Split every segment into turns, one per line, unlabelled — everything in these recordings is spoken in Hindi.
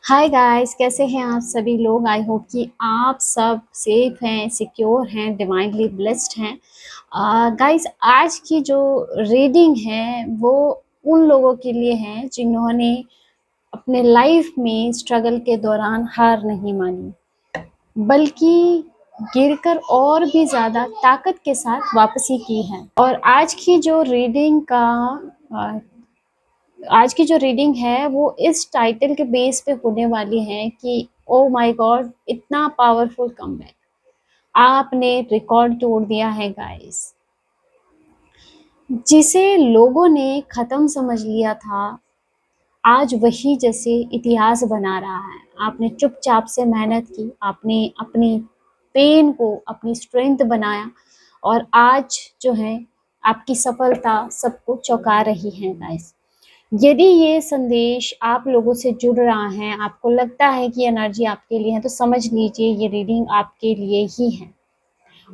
हाय गाइस, कैसे हैं आप सभी लोग। आई होप कि आप सब सेफ हैं, सिक्योर हैं, डिवाइनली ब्लेस्ड हैं। गाइस, आज की जो रीडिंग है वो उन लोगों के लिए है जिन्होंने अपने लाइफ में स्ट्रगल के दौरान हार नहीं मानी, बल्कि गिरकर और भी ज़्यादा ताकत के साथ वापसी की है। और अ, आज की जो रीडिंग है वो इस टाइटल के बेस पे होने वाली है कि ओ माय गॉड, इतना पावरफुल कमबैक आपने रिकॉर्ड तोड़ दिया है गाइस। जिसे लोगों ने खत्म समझ लिया था, आज वही जैसे इतिहास बना रहा है। आपने चुपचाप से मेहनत की, आपने अपनी पेन को अपनी स्ट्रेंथ बनाया, और आज जो है आपकी सफलता सबको चौंका रही है गाइस। यदि ये संदेश आप लोगों से जुड़ रहा है, आपको लगता है कि एनर्जी आपके लिए है, तो समझ लीजिए ये रीडिंग आपके लिए ही है।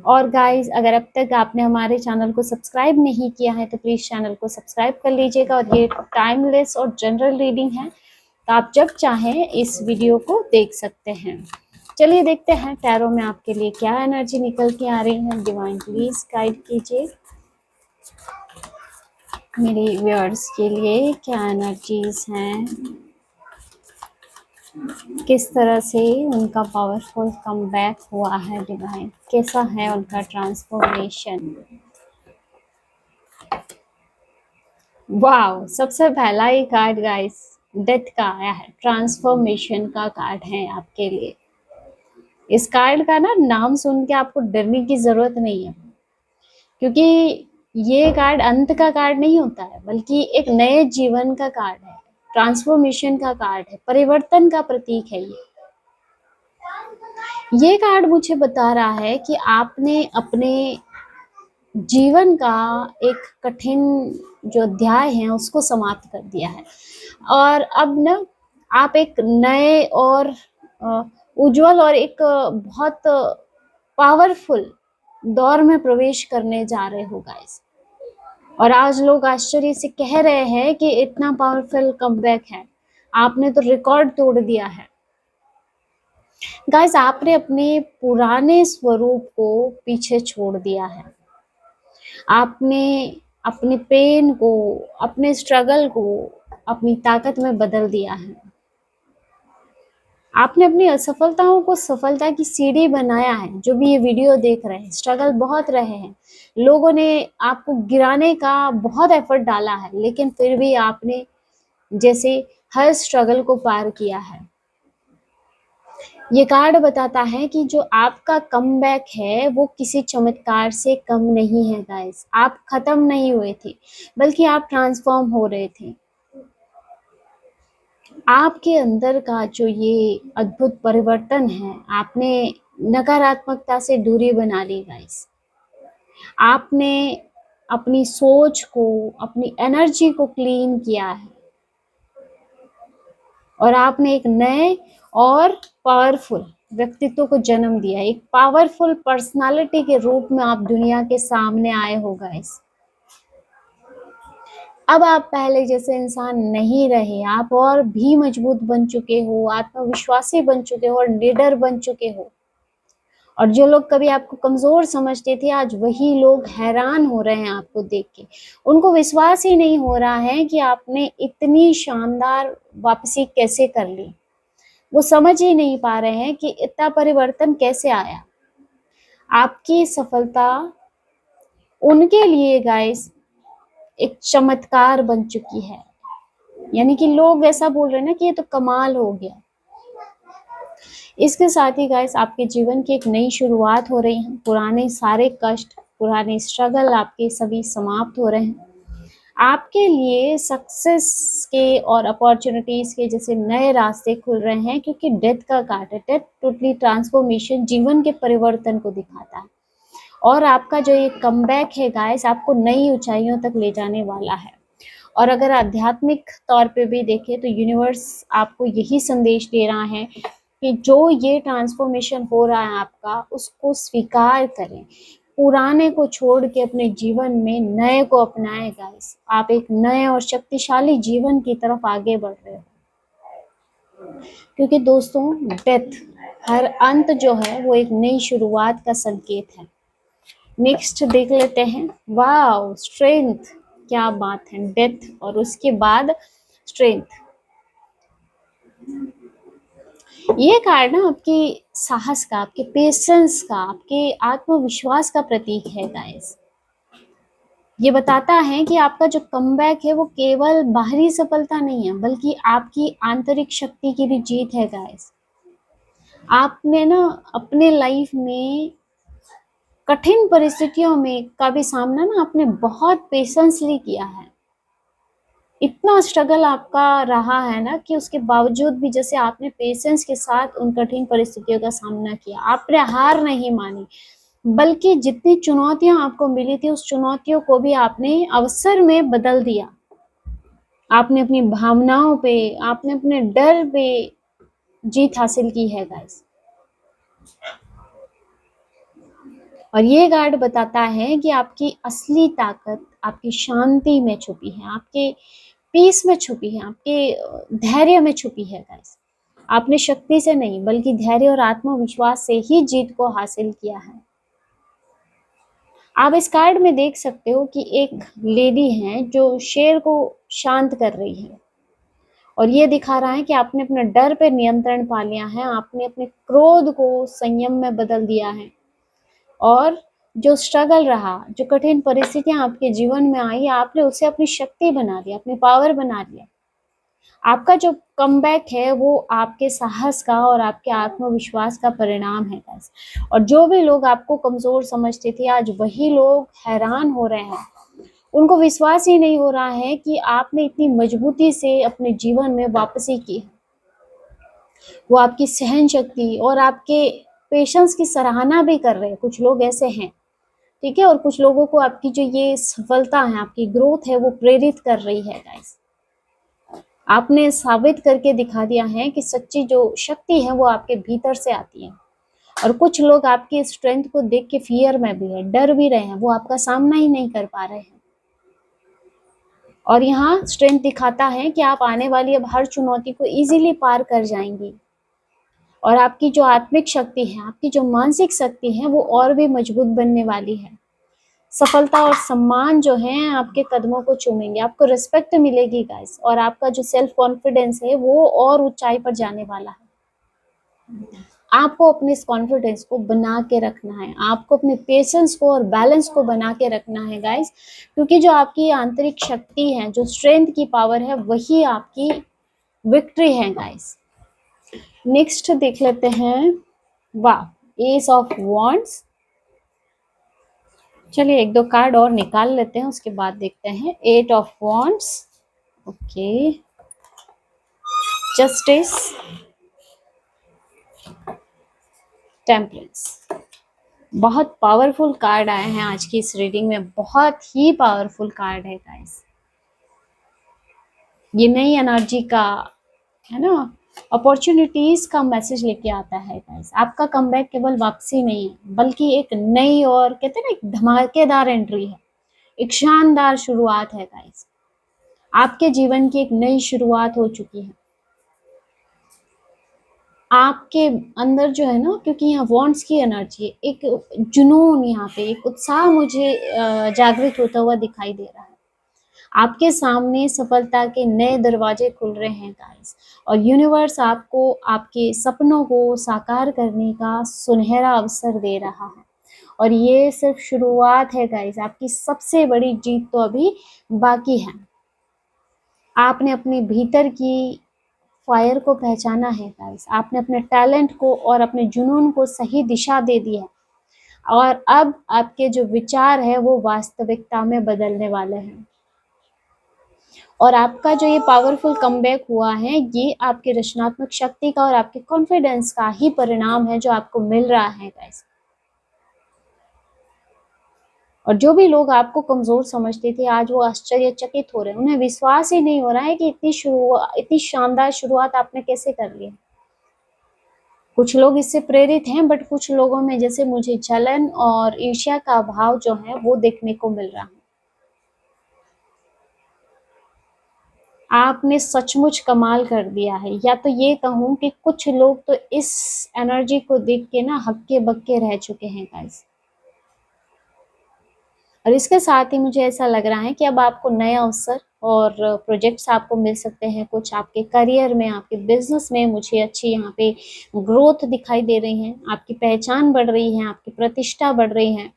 और गाइस, अगर अब तक आपने हमारे चैनल को सब्सक्राइब नहीं किया है तो प्लीज़ चैनल को सब्सक्राइब कर लीजिएगा। और ये टाइमलेस और जनरल रीडिंग है, तो आप जब चाहें इस वीडियो को देख सकते हैं। चलिए देखते हैं टैरो में आपके लिए क्या एनर्जी निकल के आ रही है। डिवाइन प्लीज गाइड कीजिए मेरे व्यूअर्स के लिए क्या एनर्जीज हैं, किस तरह से उनका पावरफुल कमबैक हुआ है। डिवाइन, कैसा है उनका ट्रांसफॉर्मेशन। वाओ, सबसे पहला ही कार्ड गाइस डेथ का आया है, ट्रांसफॉर्मेशन का कार्ड है आपके लिए। इस कार्ड का ना नाम सुन के आपको डरने की जरूरत नहीं है, क्योंकि ये कार्ड अंत का कार्ड नहीं होता है, बल्कि एक नए जीवन का कार्ड है, ट्रांसफॉर्मेशन का कार्ड है, परिवर्तन का प्रतीक है ये कार्ड मुझे बता रहा है कि आपने अपने जीवन का एक कठिन जो अध्याय है उसको समाप्त कर दिया है, और अब ना आप एक नए और उज्जवल और एक बहुत पावरफुल दौर में प्रवेश करने जा रहे हो गाइस। और आज लोग आश्चर्य से कह रहे हैं कि इतना पावरफुल कमबैक है, आपने तो रिकॉर्ड तोड़ दिया है। गाइस, आपने अपने पुराने स्वरूप को पीछे छोड़ दिया है। आपने अपने पेन को, अपने स्ट्रगल को अपनी ताकत में बदल दिया है। आपने अपनी असफलताओं को सफलता की सीढ़ी बनाया है। जो भी ये वीडियो देख रहे हैं, स्ट्रगल बहुत रहे हैं, लोगों ने आपको गिराने का बहुत एफर्ट डाला है, लेकिन फिर भी आपने जैसे हर स्ट्रगल को पार किया है। ये कार्ड बताता है कि जो आपका कमबैक है वो किसी चमत्कार से कम नहीं है गाइस। आप खत्म नहीं हुए थे, बल्कि आप ट्रांसफॉर्म हो रहे थे। आपके अंदर का जो ये अद्भुत परिवर्तन है, आपने नकारात्मकता से दूरी बना ली गाइस। आपने अपनी सोच को, अपनी एनर्जी को क्लीन किया है, और आपने एक नए और पावरफुल व्यक्तित्व को जन्म दिया। एक पावरफुल पर्सनालिटी के रूप में आप दुनिया के सामने आए हो गाइस। अब आप पहले जैसे इंसान नहीं रहे, आप और भी मजबूत बन चुके हो, आत्मविश्वासी बन चुके हो और लीडर बन चुके हो। और जो लोग कभी आपको कमजोर समझते थे, आज वही लोग हैरान हो रहे हैं आपको देख के। उनको विश्वास ही नहीं हो रहा है कि आपने इतनी शानदार वापसी कैसे कर ली। वो समझ ही नहीं पा रहे हैं कि इतना परिवर्तन कैसे आया। आपकी सफलता उनके लिए गाइस एक चमत्कार बन चुकी है। यानी कि लोग ऐसा बोल रहे हैं ना कि ये तो कमाल हो गया। इसके साथ ही गाइस, आपके जीवन की एक नई शुरुआत हो रही है। पुराने सारे कष्ट, पुराने स्ट्रगल आपके सभी समाप्त हो रहे हैं। आपके लिए सक्सेस के और अपॉर्चुनिटीज के जैसे नए रास्ते खुल रहे हैं, क्योंकि डेथ का कार्ड है। डेथ टोटली ट्रांसफॉर्मेशन, जीवन के परिवर्तन को दिखाता है। और आपका जो ये कमबैक है गाइस, आपको नई ऊंचाइयों तक ले जाने वाला है। और अगर आध्यात्मिक तौर पे भी देखें तो यूनिवर्स आपको यही संदेश दे रहा है कि जो ये ट्रांसफॉर्मेशन हो रहा है आपका, उसको स्वीकार करें। पुराने को छोड़ के अपने जीवन में नए को अपनाएं गाइस। आप एक नए और शक्तिशाली जीवन की तरफ आगे बढ़ रहे हो। क्योंकि दोस्तों डेथ, हर अंत जो है वो एक नई शुरुआत का संकेत है। नेक्स्ट देख लेते हैं। वाओ, स्ट्रेंथ, क्या बात है। डेथ और उसके बाद स्ट्रेंथ। ये कार्ड ना आपकी साहस का, आपके पेशेंस का, आपके आत्मविश्वास का प्रतीक है गाइस। ये बताता है कि आपका जो कमबैक है वो केवल बाहरी सफलता नहीं है, बल्कि आपकी आंतरिक शक्ति की भी जीत है गाइस। आपने ना अपने लाइफ में कठिन परिस्थितियों में का भी सामना ना आपने बहुत पेशेंसली किया है। इतना स्ट्रगल आपका रहा है ना कि उसके बावजूद भी जैसे आपने पेशेंस के साथ उन कठिन परिस्थितियों का सामना किया, आपने हार नहीं मानी, बल्कि जितनी चुनौतियां आपको मिली थी उस चुनौतियों को भी आपने अवसर में बदल दिया। आपने अपनी भावनाओं पे, आपने अपने डर पे जीत हासिल की है गाइस। और ये कार्ड बताता है कि आपकी असली ताकत आपकी शांति में छुपी है, आपके पीस में छुपी है, आपके धैर्य में छुपी है गाइस। आपने शक्ति से नहीं बल्कि धैर्य और आत्मविश्वास से ही जीत को हासिल किया है। आप इस कार्ड में देख सकते हो कि एक लेडी है जो शेर को शांत कर रही है, और ये दिखा रहा है कि आपने अपने डर पे नियंत्रण पा लिया है, आपने अपने क्रोध को संयम में बदल दिया है, और जो स्ट्रगल रहा, जो कठिन परिस्थितियां आपके जीवन में आई, आपने उसे अपनी शक्ति बना दिया, अपनी पावर बना लिया। आपका जो कमबैक है वो आपके साहस का और आपके आत्मविश्वास का परिणाम है गाइस। और जो भी लोग आपको कमजोर समझते थे, आज वही लोग हैरान हो रहे हैं। उनको विश्वास ही नहीं हो रहा है कि आपने इतनी मजबूती से अपने जीवन में वापसी की। वो आपकी सहन शक्ति और आपके पेशेंस की सराहना भी कर रहे हैं। कुछ लोग ऐसे हैं, ठीक है, और कुछ लोगों को आपकी जो ये सफलता है, आपकी ग्रोथ है, वो प्रेरित कर रही है गाइस। आपने साबित करके दिखा दिया है कि सच्ची जो शक्ति है वो आपके भीतर से आती है। और कुछ लोग आपकी स्ट्रेंथ को देख के फियर में भी है, डर भी रहे हैं, वो आपका सामना ही नहीं कर पा रहे हैं। और यहाँ स्ट्रेंथ दिखाता है कि आप आने वाली अब हर चुनौती को इजीली पार कर जाएंगी, और आपकी जो आत्मिक शक्ति है, आपकी जो मानसिक शक्ति है, वो और भी मजबूत बनने वाली है। सफलता और सम्मान जो है आपके कदमों को चूमेंगे, आपको रिस्पेक्ट मिलेगी गाइस, और आपका जो सेल्फ कॉन्फिडेंस है वो और ऊंचाई पर जाने वाला है। आपको अपने इस कॉन्फिडेंस को बना के रखना है, आपको अपने पेशेंस को और बैलेंस को बना के रखना है गाइस, क्योंकि जो आपकी आंतरिक शक्ति है, जो स्ट्रेंथ की पावर है, वही आपकी विक्ट्री है गाइस। नेक्स्ट देख लेते हैं। वाह, एस ऑफ वॉन्ड्स। चलिए एक दो कार्ड और निकाल लेते हैं, उसके बाद देखते हैं। Eight of wands, okay, justice, temperance. बहुत पावरफुल कार्ड आए हैं आज की इस रीडिंग में, बहुत ही पावरफुल कार्ड है गाइस। ये नई एनर्जी का है ना, अपॉर्चुनिटीज का मैसेज लेके आता है गाइस। आपका कमबैक केवल वापसी नहीं है, बल्कि एक नई और कहते हैं ना एक धमाकेदार एंट्री है, एक शानदार शुरुआत है गाइस। आपके जीवन की एक नई शुरुआत हो चुकी है। आपके अंदर जो है ना, क्योंकि यहाँ वॉन्ट्स की एनर्जी है, एक जुनून, यहाँ पे एक उत्साह मुझे जागृत होता हुआ दिखाई दे रहा है। आपके सामने सफलता के नए दरवाजे खुल रहे हैं गाइस, और यूनिवर्स आपको आपके सपनों को साकार करने का सुनहरा अवसर दे रहा है। और ये सिर्फ शुरुआत है गाइस, आपकी सबसे बड़ी जीत तो अभी बाकी है। आपने अपने भीतर की फायर को पहचाना है गाइस, आपने अपने टैलेंट को और अपने जुनून को सही दिशा दे दी है, और अब आपके जो विचार है वो वास्तविकता में बदलने वाले हैं। और आपका जो ये पावरफुल कमबैक हुआ है, ये आपकी रचनात्मक शक्ति का और आपके कॉन्फिडेंस का ही परिणाम है जो आपको मिल रहा है गाइस। और जो भी लोग आपको कमजोर समझते थे, आज वो आश्चर्यचकित हो रहे हैं, उन्हें विश्वास ही नहीं हो रहा है कि इतनी शानदार शुरुआत आपने कैसे कर ली है। कुछ लोग इससे प्रेरित हैं, बट कुछ लोगों में जैसे मुझे जलन और ईर्ष्या का भाव जो है वो देखने को मिल रहा है। आपने सचमुच कमाल कर दिया है, या तो ये कहूँ कि कुछ लोग तो इस एनर्जी को देख के ना हक्के बक्के रह चुके हैं गाइस। और इसके साथ ही मुझे ऐसा लग रहा है कि अब आपको नए अवसर और प्रोजेक्ट्स आपको मिल सकते हैं, कुछ आपके करियर में, आपके बिजनेस में मुझे अच्छी यहाँ पे ग्रोथ दिखाई दे रही है, आपकी पहचान बढ़ रही है, आपकी प्रतिष्ठा बढ़ रही है।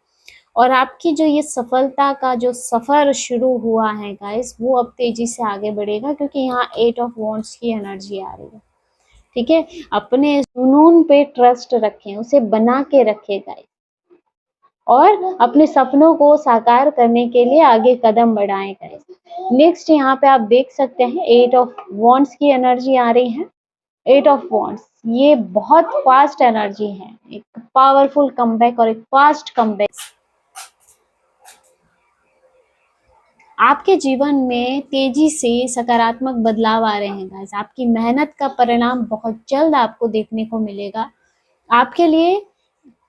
और आपकी जो ये सफलता का जो सफर शुरू हुआ है गाइस, वो अब तेजी से आगे बढ़ेगा, क्योंकि यहाँ 8 ऑफ वॉन्ड्स की एनर्जी आ रही है। ठीक है, अपने जुनून पे ट्रस्ट रखें, उसे बना के रखें गाइस, और अपने सपनों को साकार करने के लिए आगे कदम बढ़ाएं गाइस। नेक्स्ट यहाँ पे आप देख सकते हैं 8 ऑफ वॉन्ड्स की एनर्जी आ रही है। 8 ऑफ वॉन्ड्स ये बहुत फास्ट एनर्जी है, एक पावरफुल कमबैक और एक फास्ट कमबैक। आपके जीवन में तेजी से सकारात्मक बदलाव आ रहे हैं गाइस। आपकी मेहनत का परिणाम बहुत जल्द आपको देखने को मिलेगा। आपके लिए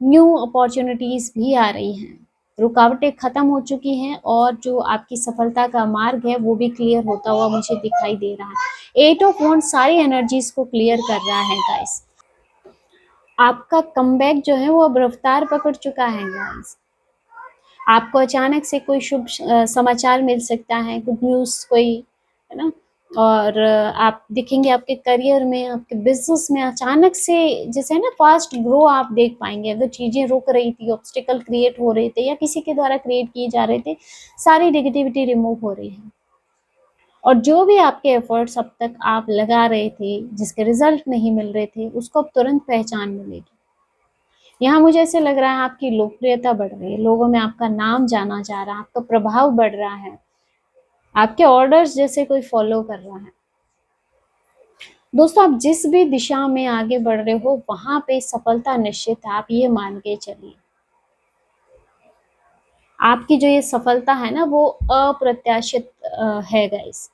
न्यू अपॉर्चुनिटीज भी आ रही हैं, रुकावटें खत्म हो चुकी हैं, और जो आपकी सफलता का मार्ग है वो भी क्लियर होता हुआ मुझे दिखाई दे रहा है। 8 ऑफ वॉन्ड्स सारी एनर्जीज को क्लियर कर रहा है गाइस। आपका कमबैक जो है वो अब रफ्तार पकड़ चुका है गाइस। आपको अचानक से कोई शुभ समाचार मिल सकता है, गुड न्यूज़ कोई, है ना। और आप देखेंगे आपके करियर में, आपके बिजनेस में अचानक से जैसे है ना फास्ट ग्रो आप देख पाएंगे। अगर चीज़ें रुक रही थी, ऑब्स्टिकल क्रिएट हो रहे थे या किसी के द्वारा क्रिएट किए जा रहे थे, सारी नेगेटिविटी रिमूव हो रही है। और जो भी आपके एफर्ट्स अब तक आप लगा रहे थे, जिसके रिजल्ट नहीं मिल रहे थे, उसको अब तुरंत पहचान मिलेगी। यहाँ मुझे ऐसे लग रहा है आपकी लोकप्रियता बढ़ रही है, लोगों में आपका नाम जाना जा रहा है, आपका प्रभाव बढ़ रहा है, आपके ऑर्डर्स जैसे कोई फॉलो कर रहा है। दोस्तों, आप जिस भी दिशा में आगे बढ़ रहे हो वहां पे सफलता निश्चित है, आप ये मान के चलिए। आपकी जो ये सफलता है ना वो अप्रत्याशित है गाइस।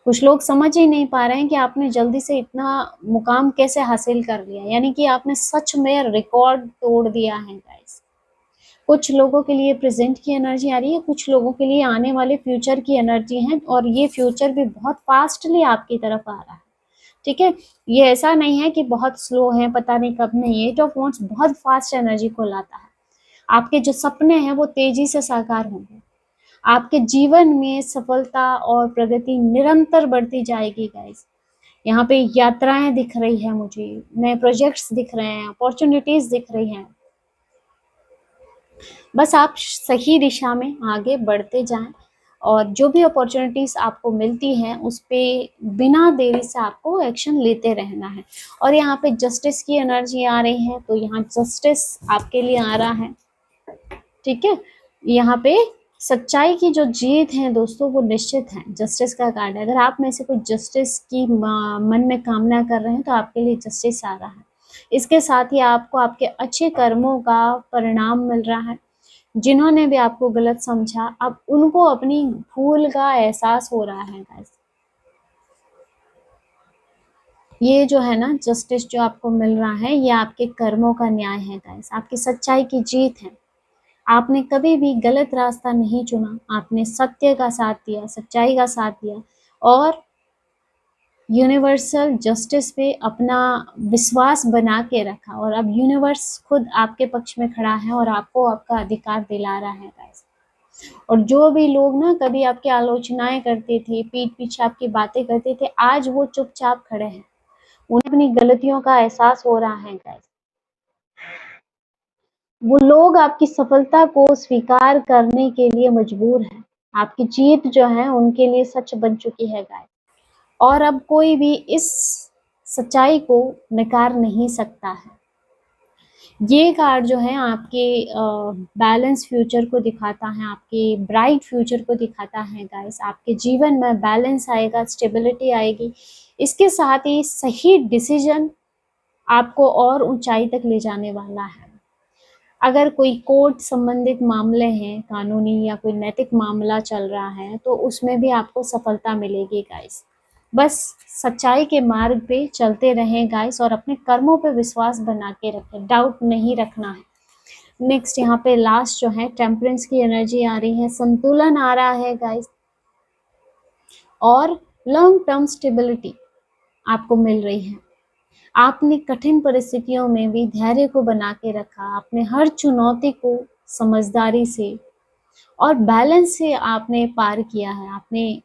कुछ लोग समझ ही नहीं पा रहे हैं कि आपने जल्दी से इतना मुकाम कैसे हासिल कर लिया, यानी कि आपने सच में रिकॉर्ड तोड़ दिया है गाइस। कुछ लोगों के लिए प्रेजेंट की एनर्जी आ रही है, कुछ लोगों के लिए आने वाले फ्यूचर की एनर्जी है, और ये फ्यूचर भी बहुत फास्टली आपकी तरफ आ रहा है। ठीक है, ये ऐसा नहीं है कि बहुत स्लो है, पता नहीं कब नहीं। 8 ऑफ वॉन्ड्स बहुत फास्ट एनर्जी को लाता है। आपके जो सपने हैं वो तेजी से साकार होंगे। आपके जीवन में सफलता और प्रगति निरंतर बढ़ती जाएगी गाइस। यहाँ पे यात्राएं दिख रही है मुझे, नए प्रोजेक्ट्स दिख रहे हैं, अपॉर्चुनिटीज दिख रही हैं। बस आप सही दिशा में आगे बढ़ते जाएं, और जो भी अपॉर्चुनिटीज आपको मिलती हैं उस पे बिना देरी से आपको एक्शन लेते रहना है। और यहाँ पे जस्टिस की एनर्जी आ रही है, तो यहाँ जस्टिस आपके लिए आ रहा है। ठीक है, यहाँ पे सच्चाई की जो जीत है दोस्तों वो निश्चित है। जस्टिस का कार्ड है, अगर आप में से कोई जस्टिस की मन में कामना कर रहे हैं तो आपके लिए जस्टिस आ रहा है। इसके साथ ही आपको आपके अच्छे कर्मों का परिणाम मिल रहा है। जिन्होंने भी आपको गलत समझा, अब उनको अपनी भूल का एहसास हो रहा है गाइस। ये जो है ना जस्टिस जो आपको मिल रहा है, ये आपके कर्मों का न्याय है गाइस, आपकी सच्चाई की जीत है। आपने कभी भी गलत रास्ता नहीं चुना, आपने सत्य का साथ दिया, सच्चाई का साथ दिया, और यूनिवर्सल जस्टिस पे अपना विश्वास बना के रखा, और अब यूनिवर्स खुद आपके पक्ष में खड़ा है और आपको आपका अधिकार दिला रहा है गाइस। और जो भी लोग ना कभी आपकी आलोचनाएं करते थे, पीठ पीछे आपकी बातें करते थे, आज वो चुपचाप खड़े हैं। उन्हें अपनी गलतियों का एहसास हो रहा है गाइस। वो लोग आपकी सफलता को स्वीकार करने के लिए मजबूर हैं। आपकी जीत जो है उनके लिए सच बन चुकी है गाइस। और अब कोई भी इस सच्चाई को नकार नहीं सकता है। ये कार्ड जो है आपके बैलेंस फ्यूचर को दिखाता है, आपके ब्राइट फ्यूचर को दिखाता है गाइस। आपके जीवन में बैलेंस आएगा, स्टेबिलिटी आएगी। इसके साथ ही सही डिसीजन आपको और ऊंचाई तक ले जाने वाला है। अगर कोई कोर्ट संबंधित मामले हैं, कानूनी या कोई नैतिक मामला चल रहा है, तो उसमें भी आपको सफलता मिलेगी गाइस। बस सच्चाई के मार्ग पे चलते रहें गाइस, और अपने कर्मों पे विश्वास बना के रखें, डाउट नहीं रखना है। नेक्स्ट यहाँ पे लास्ट जो है टेम्परेंस की एनर्जी आ रही है, संतुलन आ रहा है गाइस। और लॉन्ग टर्म स्टेबिलिटी आपको मिल रही है। आपने कठिन परिस्थितियों में भी धैर्य को बना के रखा, आपने हर चुनौती को समझदारी से और बैलेंस से आपने पार किया है। आपने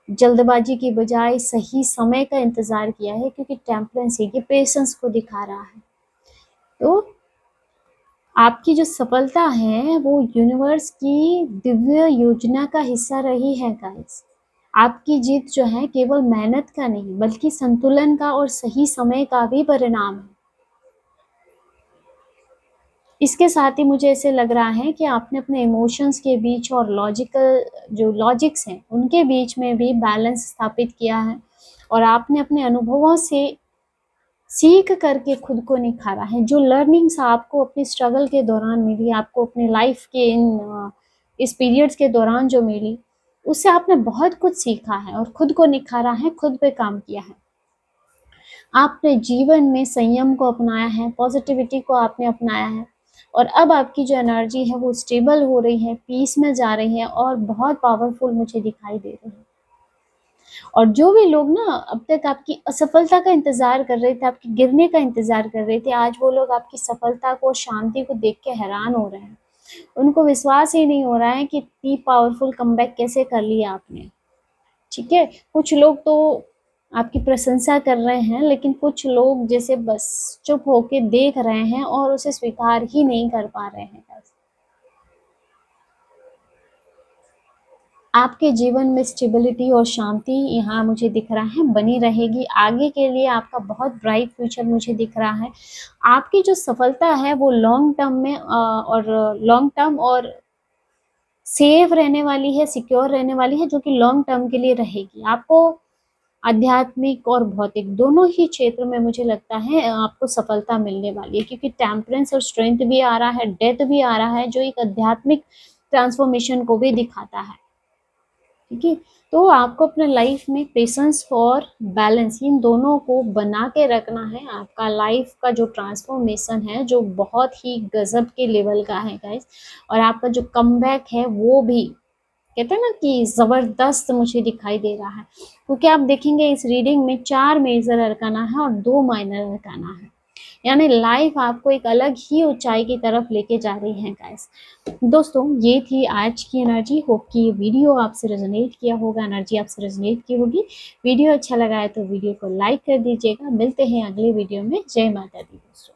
जल्दबाजी की बजाय सही समय का इंतजार किया है, क्योंकि टेम्परेंस ये पेशेंस को दिखा रहा है। तो आपकी जो सफलता है वो यूनिवर्स की दिव्य योजना का हिस्सा रही है गाइस। आपकी जीत जो है केवल मेहनत का नहीं बल्कि संतुलन का और सही समय का भी परिणाम है। इसके साथ ही मुझे ऐसे लग रहा है कि आपने अपने इमोशंस के बीच और लॉजिकल जो लॉजिक्स हैं उनके बीच में भी बैलेंस स्थापित किया है, और आपने अपने अनुभवों से सीख करके खुद को निखारा है। जो लर्निंग्स आपको अपनी स्ट्रगल के दौरान मिली, आपको अपने लाइफ के इस पीरियड्स के दौरान जो मिली, उससे आपने बहुत कुछ सीखा है और खुद को निखारा है, खुद पे काम किया है। आपने जीवन में संयम को अपनाया है, पॉजिटिविटी को आपने अपनाया है, और अब आपकी जो एनर्जी है वो स्टेबल हो रही है, पीस में जा रही है और बहुत पावरफुल मुझे दिखाई दे रही है। और जो भी लोग ना अब तक आपकी असफलता का इंतजार कर रहे थे, आपके गिरने का इंतजार कर रहे थे, आज वो लोग आपकी सफलता को, शांति को देख के हैरान हो रहे हैं। उनको विश्वास ही नहीं हो रहा है कि इतनी पावरफुल कमबैक कैसे कर लिया आपने। ठीक है, कुछ लोग तो आपकी प्रशंसा कर रहे हैं, लेकिन कुछ लोग जैसे बस चुप होके देख रहे हैं और उसे स्वीकार ही नहीं कर पा रहे हैं। आपके जीवन में स्टेबिलिटी और शांति यहाँ मुझे दिख रहा है बनी रहेगी। आगे के लिए आपका बहुत ब्राइट फ्यूचर मुझे दिख रहा है। आपकी जो सफलता है वो लॉन्ग टर्म में और सेफ रहने वाली है, सिक्योर रहने वाली है, जो कि लॉन्ग टर्म के लिए रहेगी। आपको आध्यात्मिक और भौतिक दोनों ही क्षेत्र में मुझे लगता है आपको सफलता मिलने वाली है, क्योंकि टेम्परेंस और स्ट्रेंथ भी आ रहा है, डेथ भी आ रहा है, जो एक आध्यात्मिक ट्रांसफॉर्मेशन को भी दिखाता है। ठीक है, तो आपको अपने लाइफ में पेशेंस और बैलेंस इन दोनों को बना के रखना है। आपका लाइफ का जो ट्रांसफॉर्मेशन है जो बहुत ही गजब के लेवल का है गाइस, और आपका जो कमबैक है वो भी कहते हैं ना कि ज़बरदस्त मुझे दिखाई दे रहा है, क्योंकि आप देखेंगे इस रीडिंग में 4 मेजर अरकाना है और 2 माइनर अरकाना है। यानी लाइफ आपको एक अलग ही ऊंचाई की तरफ लेके जा रही है गाइस। दोस्तों, ये थी आज की एनर्जी। होप कि ये वीडियो आपसे रेजोनेट किया होगा, एनर्जी आपसे रेजोनेट की होगी। वीडियो अच्छा लगा है तो वीडियो को लाइक कर दीजिएगा। मिलते हैं अगले वीडियो में। जय माता दी दोस्तों।